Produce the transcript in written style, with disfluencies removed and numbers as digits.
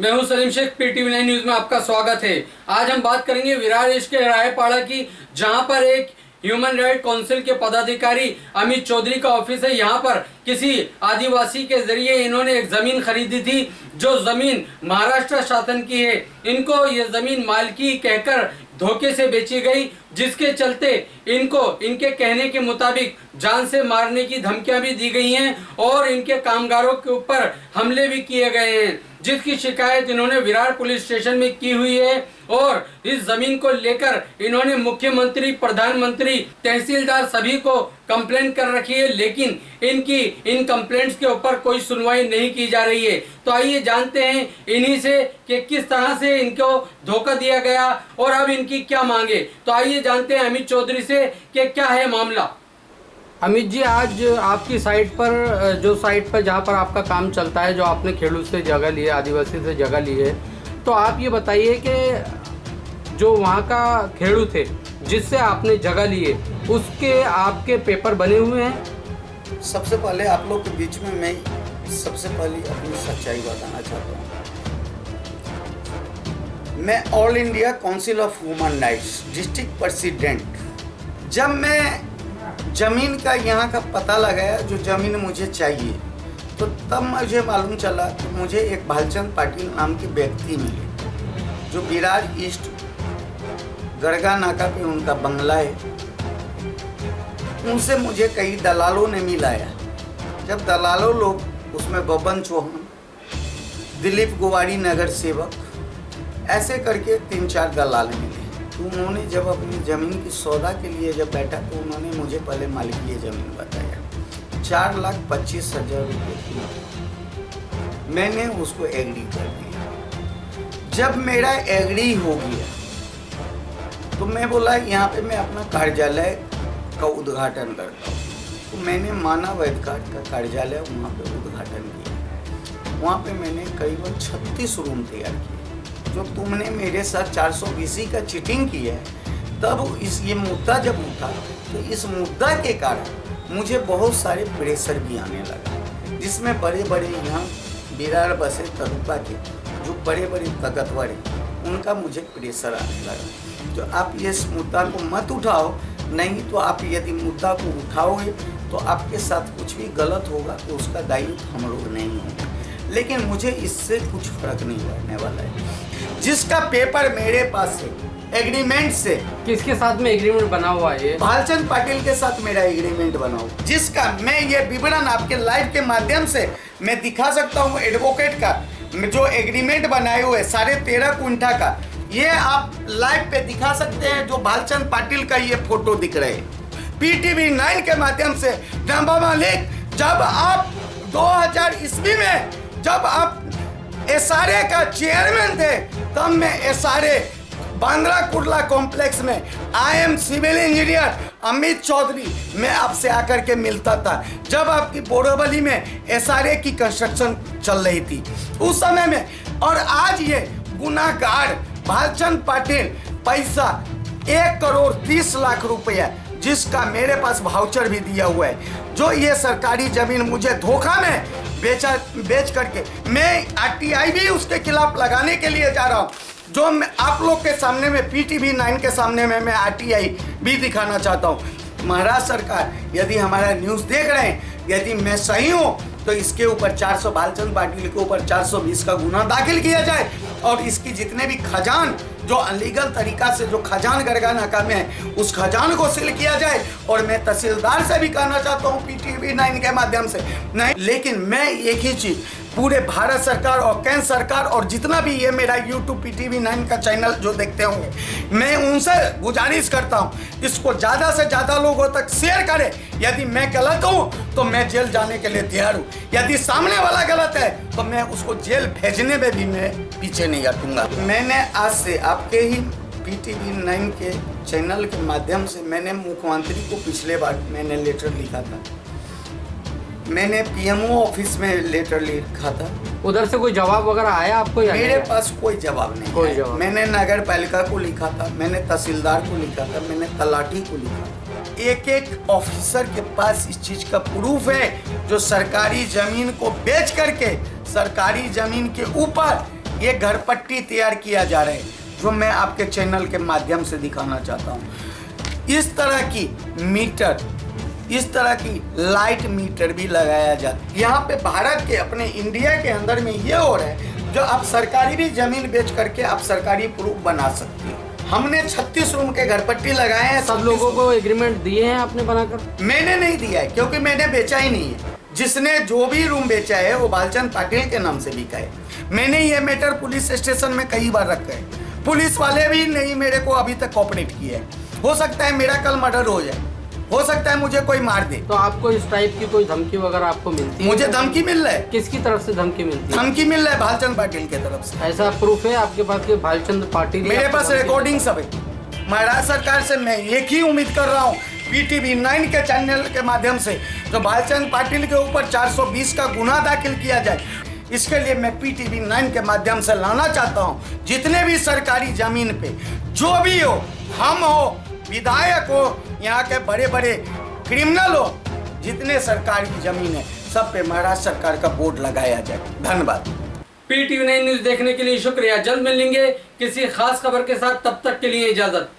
मैं हूं Salim Sheikh, PTV 9 news में आपका स्वागत है। आज हम बात करेंगे विरार ईस्ट के रायपाड़ा की, जहां पर एक ह्यूमन राइट काउंसिल के पदाधिकारी अमित चौधरी का ऑफिस है। यहां पर किसी आदिवासी के जरिए इन्होंने एक जमीन खरीदी थी, जो जमीन महाराष्ट्र शासन की है। इनको ये जमीन मालकी कहकर धोखे से बेची गई, जिसके चलते इनको इनके कहने के मुताबिक जान से मारने की धमकियां भी दी गई हैं और इनके कामगारों के ऊपर हमले भी किए गए हैं, जिसकी शिकायत इन्होंने विरार पुलिस स्टेशन में की हुई है। और इस जमीन को लेकर इन्होंने मुख्यमंत्री, प्रधानमंत्री, तहसीलदार सभी को कंप्लेंट कर रखी है, लेकिन इनकी इन कंप्लेंट्स के ऊपर कोई सुनवाई नहीं की जा रही है। तो आइए जानते हैं इन्हीं से कि किस तरह से इनको धोखा दिया गया और अब इनकी क्या मांगे। तो आइए जानते हैं अमित चौधरी से कि क्या है मामला। अमित जी, आज आपकी साइट पर, जो साइट पर जहाँ पर आपका काम चलता है, जो आपने खेड़ूत से जगह ली है, आदिवासी से जगह ली है, तो आप ये बताइए कि जो वहाँ का खेड़ूत है जिससे आपने जगह ली है, उसके आपके पेपर बने हुए हैं? सबसे पहले आप लोग के बीच में मैं सबसे पहले अपनी सच्चाई बताना चाहता हूँ। मैं all India council of human rights district president, जब मैं ज़मीन का यहाँ का पता लगाया, जो ज़मीन मुझे चाहिए, तो तब मुझे मालूम चला कि मुझे एक भालचंद पाटिल नाम के व्यक्ति मिले, जो विरार ईस्ट गड़गा नाका पे उनका बंगला है। उनसे मुझे कई दलालों ने मिलाया। जब दलालों लोग, उसमें बबन चौहान, दिलीप गुवारी नगर सेवक, ऐसे करके 3-4 दलाल मिले। तो उन्होंने जब अपनी ज़मीन की सौदा के लिए जब बैठा, तो उन्होंने मुझे पहले मालिकी ज़मीन बताया, 4,25,000 रुपये की। मैंने उसको एग्री कर दिया। जब मेरा एग्री हो गया तो मैं बोला यहाँ पे मैं अपना कार्यालय का उद्घाटन करता हूँ। तो मैंने मानव अधिकार का कार्यालय वहाँ पे उद्घाटन किया। वहाँ पे मैंने करीबन 36 रूम तैयार किए। जो तुमने मेरे साथ 420 का चीटिंग की है, तब ये मुद्दा जब उठा, तो इस मुद्दा के कारण मुझे बहुत सारे प्रेशर भी आने लगा, जिसमें बड़े बड़े यहाँ विरार बसे तरुपा के जो बड़े बड़े ताकतवर हैं, उनका मुझे प्रेशर आने लगा। तो आप ये इस मुद्दा को मत उठाओ, नहीं तो आप यदि मुद्दा को उठाओगे तो आपके साथ कुछ भी गलत होगा तो उसका दायित्व हम लोग नहीं होंगे। लेकिन मुझे इससे कुछ फर्क नहीं पड़ने वाला है। जिसका पेपर मेरे पास है एग्रीमेंट से, किसके साथ में एग्रीमेंट बना हुआ है? भालचंद पाटिल के साथ मेरा एग्रीमेंट बना हुआ, जिसका मैं ये विवरण आपके लाइव के माध्यम से मैं दिखा सकता हूँ। एडवोकेट का जो एग्रीमेंट बनाए हुए 13.5 कुंठा का, ये आप लाइव पे दिखा सकते हैं। जो भालचंद पाटिल का ये फोटो दिख रहे हैं PTV 9 के माध्यम से। डंबा मालिक, जब आप 2000 ईस्वी में जब आप SRA का चेयरमैन थे, तब मैं SRA बांद्रा कुर्ला कॉम्प्लेक्स में IM civil engineer Amit Chaudhary, मैं आपसे आकर के मिलता था जब आपकी बोरोवली में SRA की कंस्ट्रक्शन चल रही थी उस समय में। और आज ये गुनाहगार भालचंद पाटिल पैसा 1,30,00,000 रुपया, जिसका मेरे पास वाउचर भी दिया हुआ है, जो ये सरकारी जमीन मुझे धोखा में बेच करके, मैं RTI भी उसके खिलाफ लगाने के लिए जा रहा हूँ। जो आप लोग के सामने में PTV 9 के सामने में मैं RTI भी दिखाना चाहता हूँ। महाराष्ट्र सरकार, यदि हमारा न्यूज़ देख रहे हैं, यदि मैं सही हूँ तो इसके ऊपर 400 भालचंद पाटिल के ऊपर 420 का गुना दाखिल किया जाए, और इसकी जितने भी खजान, जो अनलीगल तरीका से जो खजान गड़गा नाका में है, उस खजान को सील किया जाए। और मैं तहसीलदार से भी कहना चाहता हूँ PTV 9 के माध्यम से, नहीं, लेकिन मैं एक ही चीज़, पूरे भारत सरकार और केंद्र सरकार और जितना भी ये मेरा YouTube PTV 9 का चैनल जो देखते होंगे, मैं उनसे गुजारिश करता हूँ, इसको ज़्यादा से ज़्यादा लोगों तक शेयर करें। यदि मैं गलत हूँ तो मैं जेल जाने के लिए तैयार हूँ, यदि सामने वाला गलत है तो मैं उसको जेल भेजने में भी मैं पीछे नहीं हटूंगा। मैंने आज से आपके ही PTV 9 के चैनल के माध्यम से मैंने मुख्यमंत्री को पिछले बार मैंने लेटर लिखा था, मैंने PMO ऑफिस में लेटर लिखा था। उधर से कोई जवाब वगैरह आया आपको? मेरे पास कोई जवाब नहीं, कोई जवाब। मैंने नगर पालिका को लिखा था, मैंने तहसीलदार को लिखा था, मैंने तलाठी को लिखा था। एक ऑफिसर के पास इस चीज का प्रूफ है, जो सरकारी जमीन को बेच करके सरकारी जमीन के ऊपर ये घर पट्टी तैयार किया जा रहा है, जो मैं आपके चैनल के माध्यम से दिखाना चाहता हूँ। इस तरह की मीटर, इस तरह की लाइट मीटर भी लगाया जाता है। यहाँ पे भारत के, अपने इंडिया के अंदर में ये हो रहा है, जो आप सरकारी भी जमीन बेच करके आप सरकारी प्रूफ बना सकते हैं। हमने 36 रूम के घर पट्टी लगाए हैं। सब लोगों को एग्रीमेंट दिए हैं आपने बनाकर? मैंने नहीं दिया है, क्योंकि मैंने बेचा ही नहीं है। जिसने जो भी रूम बेचा है वो बालचंद पाटिल के नाम से बिका है। मैंने ये मैटर पुलिस स्टेशन में कई बार रखा है, पुलिस वाले भी नहीं मेरे को अभी तक कोऑपरेट किया है। हो सकता है मेरा कल मर्डर हो जाए, हो सकता है मुझे कोई मार दे। तो आपको इस टाइप की कोई धमकी वगैरह आपको मिलती है? मुझे धमकी मिल रहा है। किसकी तरफ से धमकी मिलती है? धमकी मिल रहा है भालचंद पाटिल की तरफ से। ऐसा प्रूफ है आपके पास कि भालचंद पाटिल? मेरे पास रिकॉर्डिंग सब है। महाराष्ट्र सरकार से मैं एक ही उम्मीद कर रहा हूँ, PTV 9 के चैनल के माध्यम से, तो भालचंद पाटिल के ऊपर 420 का गुना दाखिल किया जाए। इसके लिए मैं PTV 9 के माध्यम से लाना चाहता हूँ, जितने भी सरकारी जमीन पे जो भी हो, हम हो, विधायक हो, यहाँ के बड़े बड़े क्रिमिनल हो, जितने सरकारी जमीन है सब पे महाराष्ट्र सरकार का बोर्ड लगाया जाए। धन्यवाद। PTV 9 न्यूज देखने के लिए शुक्रिया। जल्द मिलेंगे किसी खास खबर के साथ, तब तक के लिए इजाजत।